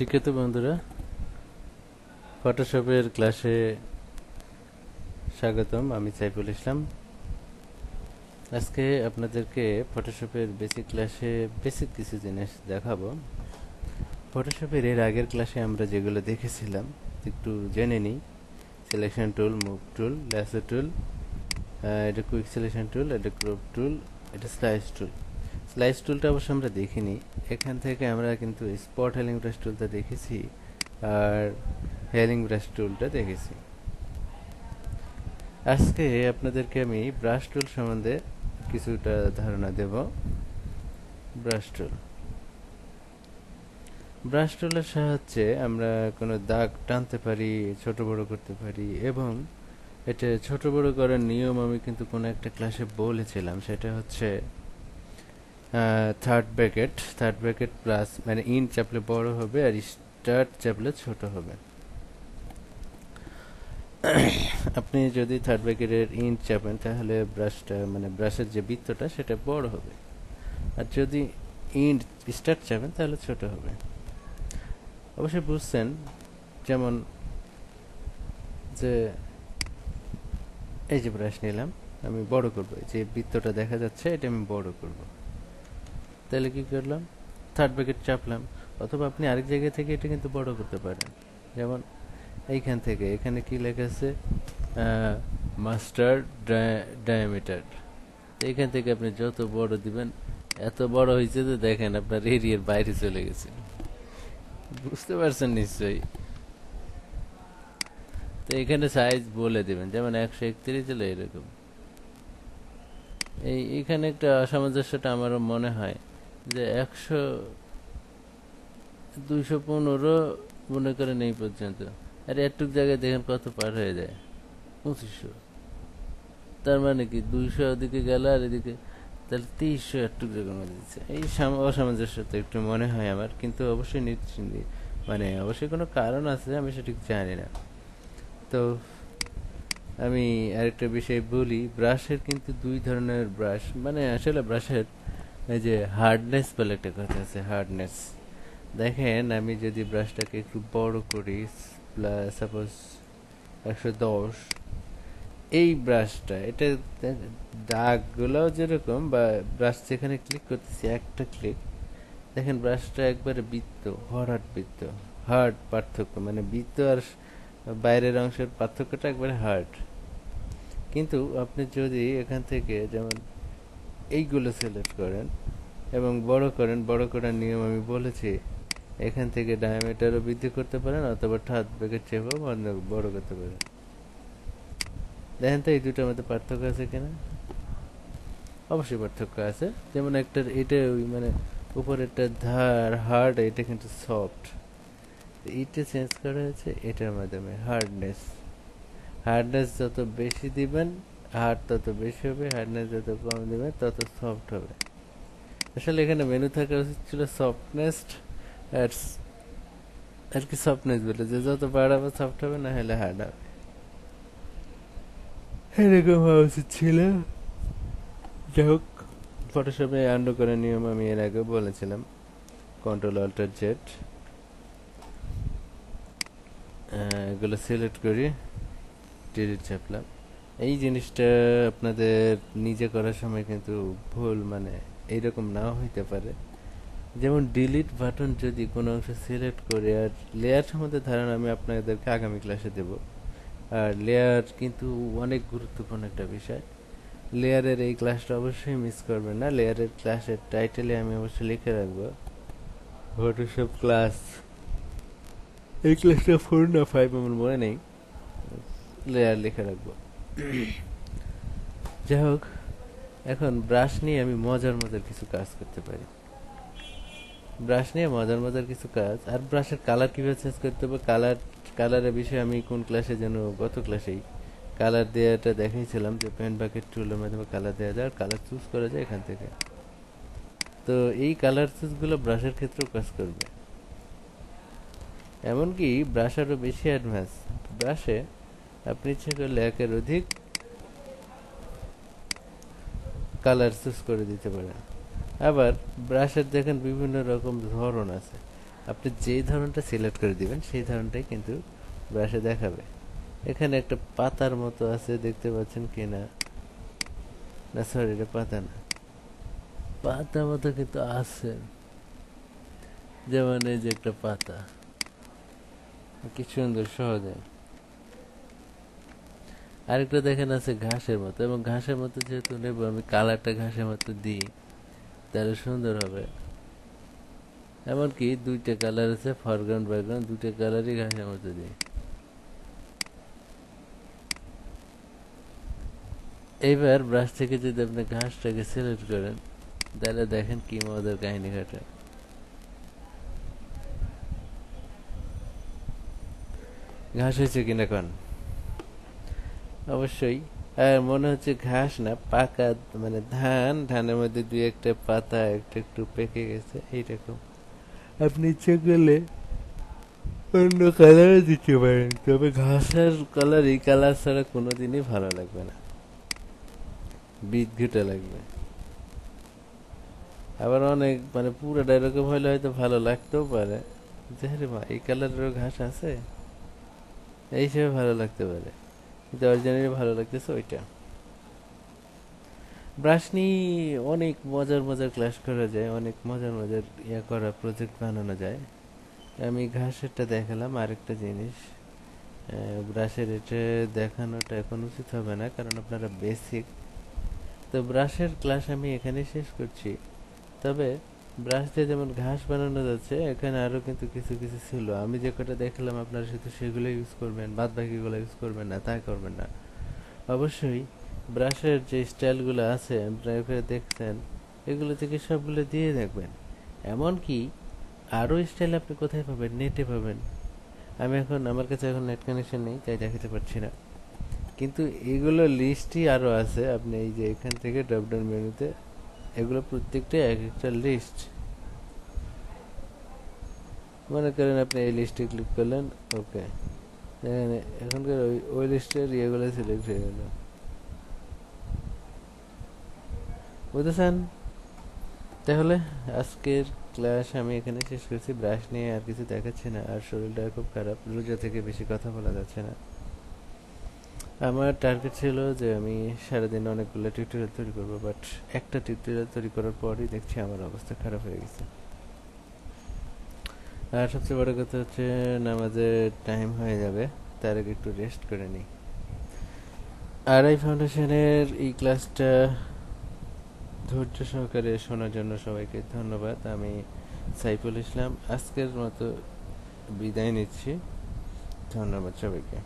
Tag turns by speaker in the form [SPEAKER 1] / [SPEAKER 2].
[SPEAKER 1] শিক্ষিত বন্ধুরা, ফটোশপের ক্লাসে স্বাগতম। আমি সাইফুল ইসলাম। আজকে আপনাদেরকে ফটোশপের বেসিক ক্লাসে বেসিক কিছু জিনিস দেখাবো। ফটোশপের এর আগের ক্লাসে আমরা যেগুলো দেখেছিলাম একটু জেনে নিই। Selection tool, move tool, lasso টুল, এটা কুইক সিলেকশন টুল, এটা ক্রপ টুল, এটা স্লাইস টুল। স্লাইস টুলটা অবশ্য আমরা দেখিনি। এখান থেকে আমরা কিন্তু স্পট হেলিং ব্রাশ টুলটা দেখেছি আর হেলিং ব্রাশ টুলটা দেখেছি। আজকে আপনাদেরকে আমি ব্রাশ টুল সম্বন্ধে কিছুটা ধারণা দেব। ব্রাশ টুলের সাহায্যে আমরা কোনো দাগ টানতে পারি, ছোট বড় করতে পারি, এবং এটা ছোট বড় করার নিয়ম আমি কিন্তু কোনো একটা ক্লাসে বলেছিলাম। সেটা হচ্ছে থার্ড ব্র্যাকেট প্লাস, মানে ইন চাপলে বড় হবে আর স্টার্ট চাপলে ছোট হবে। আপনি যদি থার্ড ব্র্যাকেটের ইন চাপেন তাহলে ব্রাশটা, মানে ব্রাশের যে বৃত্তটা সেটা বড় হবে, আর যদি ইন স্টার্ট চাপেন তাহলে ছোট হবে। অবশ্যই বুঝছেন, যেমন যে এই যে ব্রাশ নিলাম, আমি বড় করবো, যে বৃত্তটা দেখা যাচ্ছে এটা আমি বড় করব। তাহলে কি করলাম? থার্ড ব্র্যাকেট চাপলাম। অথবা আপনি আরেক জায়গা থেকে এটা কিন্তু বড় করতে পারেন। যেমন এইখান থেকে এখানে কি লেখা আছে, মাস্টার ডায়ামিটার। এইখান থেকে আপনি যত বড় দিবেন, এত বড় হয়েছে যে দেখেন আপনার এরিয়ার বাইরে চলে গেছে। বুঝতে পারছেন নিশ্চয়ই। তো এখানে সাইজ বলে দিবেন, যেমন 131 হলে এরকম। এইখানে একটা অসামঞ্জস্যটা আমারও মনে হয় যে 215 মনে করেন এই পর্যন্ত, আর একটুক জায়গায় দেখেন কত পার হয়ে যায়, 2500। তার মানে কি 200 ওদিকে গেল আর এদিকে তাহলে 2300 একটু জায়গার মধ্যে দিচ্ছে। এই অসামঞ্জস্যতা একটু মনে হয় আমার, কিন্তু অবশ্যই মানে অবশ্যই কোনো কারণ আছে, আমি সঠিক জানি না। তো আমি আরেকটা বিষয় বলি, ব্রাশের কিন্তু দুই ধরনের ব্রাশ, মানে আসলে ব্রাশের এই যে হার্ডনেস বলে একটা কথা আছে, হার্ডনেস। দেখেন আমি যদি ব্রাশটাকে একটু বড় করি, সাপোজ 110, এই ব্রাশটা, এটা দাগগুলোও যেরকম, বা ব্রাশ যেখানে ক্লিক করতেছি একটা ক্লিক, দেখেন ব্রাশটা একবারে বৃত্ত, ভরাট বৃত্ত, হার্ড পার্থক্য, মানে বৃত্ত আর বাইরের অংশের পার্থক্যটা একবারে হার্ড। কিন্তু আপনি যদি এখান থেকে যেমন এইগুলো সিলেক্ট করেন এবং বড় করার নিয়ম আমি বলেছি, এখান থেকে ডায়ামিটারও বৃদ্ধি করতে পারেন অথবা থার্ড ব্র্যাকেট চেপেও বড় করতে পারেন। দেখেন তো এই দুটোর মধ্যে পার্থক্য আছে কিনা? অবশ্যই পার্থক্য আছে। যেমন একটা, এটা মানে উপরেরটা ধার হার্ড, এটা কিন্তু সফট। এইটা চেঞ্জ করা হয়েছে এটার মাধ্যমে। হার্ডনেস যত বেশি দিবেন হার্ড তত বেশি হবে, হার্ডনেস যত কম দিবেন তত সফট হবে। আসলে এখানে মেনু থাকা উচিত ছিল সফটনেস আর কি, সফটনেস বলে যে যত বাড়াবো সফট হবে, না হলে হার্ড হবে, এরকম হওয়া উচিত ছিল। যাই হোক, ফটোশপে আন্ডু করার নিয়ম আমি এর আগে বলেছিলাম। কন্ট্রোল অল্টার জেড, এগুলো সিলেক্ট করি, ডিলিট চাপলাম। এই জিনিসটা আপনাদের নিজে করার সময় কিন্তু ভুল, মানে এইরকম নাও হইতে পারে। যেমন ডিলিট বাটন যদি কোনো অংশ সিলেক্ট করে, আর লেয়ার সম্বন্ধে ধারণা আমি আপনাদেরকে আগামী ক্লাসে দেব। আর লেয়ার কিন্তু অনেক গুরুত্বপূর্ণ একটা বিষয়। লেয়ারের এই ক্লাসটা অবশ্যই মিস করবেন না। লেয়ারের ক্লাসের টাইটেলে আমি অবশ্যই লিখে রাখবো ফটোশপ ক্লাস। এই ক্লাসটা 4 না 5 আমার মনে নেই, লেয়ার লিখে রাখবো। যাই হোক, এখন ব্রাশ নিয়ে আমি মজার কিছু কাজ করতে পারি। আর ব্রাশের কালার কিভাবে চেঞ্জ করতে হবে, কালারের বিষয়ে আমি কোন ক্লাসে যেন, গত ক্লাসেই কালার দেওয়াটা দেখাইছিলাম, যে পেন বাকেট টুলের মাধ্যমে কালার দেওয়া যায় আর কালার চুজ করা যায় এখান থেকে। তো এই কালার চুজগুলো ব্রাশের ক্ষেত্রেও কাজ করবে। এমনকি ব্রাশ আরও বেশি অ্যাডভান্স। ব্রাশে আপনি ইচ্ছে করলে একের অধিক কালার চুজ করে দিতে পারেন। আবার ব্রাশের দেখেন বিভিন্ন রকম ধরন আছে। আপনি যেই ধরনটা সিলেক্ট করে দিবেন সেই ধরনটাই কিন্তু ব্রাশে দেখাবে। এখানে একটা পাতার মতো আছে, দেখতে পাচ্ছেন কিনা? না সরি, এটা পাতা না, পাতার মতো কিন্তু আছে, যেমন এই যে একটা পাতা, কি সুন্দর সহজে। আরেকটা দেখেন আছে ঘাসের মতো, এবং ঘাসের মতো যেহেতু নেব আমি, কালারটা ঘাসের মতো দিই, তাহলে সুন্দর হবে। এমনকি দুইটা কালার আছে, ফরগ্রাউন্ড ব্যাকগ্রাউন্ড, দুইটা কালারই ঘাসের মতো দিই। এইবার ব্রাশ থেকে যদি আপনি ঘাসটাকে সিলেক্ট করেন, তাহলে দেখেন কি মজার কাহিনী ঘটে। ঘাস হয়েছে কিনা কন? অবশ্যই। আর মনে হচ্ছে ঘাস না, পাকা মানে ধান, ধানের মধ্যে দুই একটা পাতা একটু একটু পেকে গেছে এইরকম। আপনি ইচ্ছে করলে অন্য কালারও দিতে পারেন, তবে ঘাসের কালার এই কালার ছাড়া কোনোদিনই ভালো লাগবে না, বিদঘুটে লাগবে। আবার অনেক মানে পুরোটা এরকম হলে হয়তো ভালো লাগতেও পারে, যে রে মা এই কালারেরও ঘাস আছে, এই হিসেবে ভালো লাগতে পারে, কিন্তু অরিজিনালি ভালো লাগতেছে ওইটা। ব্রাশ নিয়ে অনেক মজার মজার ক্লাস করা যায়, অনেক মজার মজার করা প্রজেক্ট বানানো যায়। আমি ঘাসেরটা দেখালাম। আরেকটা জিনিস, ব্রাশের এটা দেখানোটা এখন উচিত হবে না, কারণ আপনারা বেসিক। তো ব্রাশের ক্লাস আমি এখানে শেষ করছি। তবে ব্রাশ দিয়ে যেমন ঘাস বানানো যাচ্ছে, এখানে আরও কিন্তু কিছু কিছু ছিল। আমি যে কটা দেখলাম আপনারা শুধু সেগুলো ইউজ করবেন, বাদ বাকিগুলো ইউজ করবেন না তা করবেন না। অবশ্যই ব্রাশের যে স্টাইলগুলো আছে আপনারা দেখছেন, এগুলো থেকে সবগুলো দিয়ে দেখবেন। এমনকি আরও স্টাইল আপনি কোথায় পাবেন? নেটে পাবেন। আমার কাছে এখন নেট কানেকশন নেই, তাই দেখাতে পারছি না, কিন্তু এগুলো লিস্টই আরও আছে। আপনি এই যে এখান থেকে ড্রপডাউন মেনুতে, এগুলো প্রত্যেকটাই এক একটা লিস্ট। মনে করেন আপনি এই লিস্টে ক্লিক করলেন, ওকে, দেখেন এখনকার ওই লিস্টের ইয়েগুলো সিলেক্ট হয়ে গেল, বুঝেছেন? তাহলে আজকের ক্লাস আমি এখানে শেষ করছি। ব্রাশ নিয়ে আর কিছু দেখাচ্ছি না, আর শরীরটা খুব খারাপ, রোজা থেকে বেশি কথা বলা যাচ্ছে না। আমার টার্গেট ছিল যে আমি সারাদিন অনেকগুলো টিউটোরিয়াল তৈরি করবো, বাট একটা টিউটোরিয়াল তৈরি করার পরই দেখছি আমার অবস্থা খারাপ হয়ে গেছে। আর সবচেয়ে বড় কথা হচ্ছে নামাজের টাইম হয়ে যাবে, তার আগে একটু রেস্ট করে নিই। আর এই ফাউন্ডেশনের এই ক্লাসটা ধৈর্য সহকারে শোনার জন্য সবাইকে ধন্যবাদ। আমি সাইফুল ইসলাম আজকের মতো বিদায় নিচ্ছি। ধন্যবাদ সবাইকে।